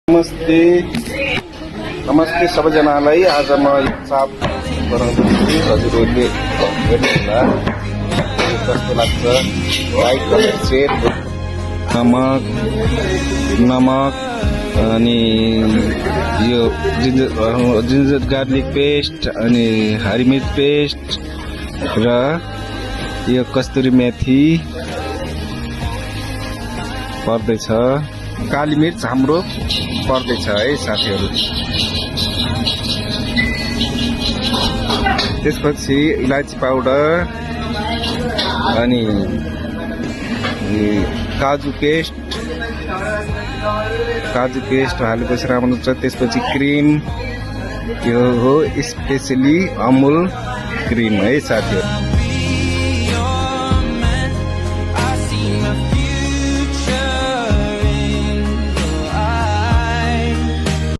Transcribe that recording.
नमस्ते नमस्ते सबैजनालाई। आज म चाप बनाउँदैछु। हजुरहरूले हेर्नुहोला कस्तो लाग्छ। वाइट कलर सेट, नमक अनि यो जिन्जर गार्लिक पेस्ट अनि हरी मिर्च पेस्ट र यो कस्तुरी मेथी पर्दैछ। काली मिर्च हाम्रो पर्दैछ है साथीहरू। त्यसपछि इलायची पाउडर अनि काजु पेस्ट हालेपछि राम्रो हुन्छ। त्यसपछि क्रिम, यो हो स्पेसली अमुल क्रिम है साथीहरू।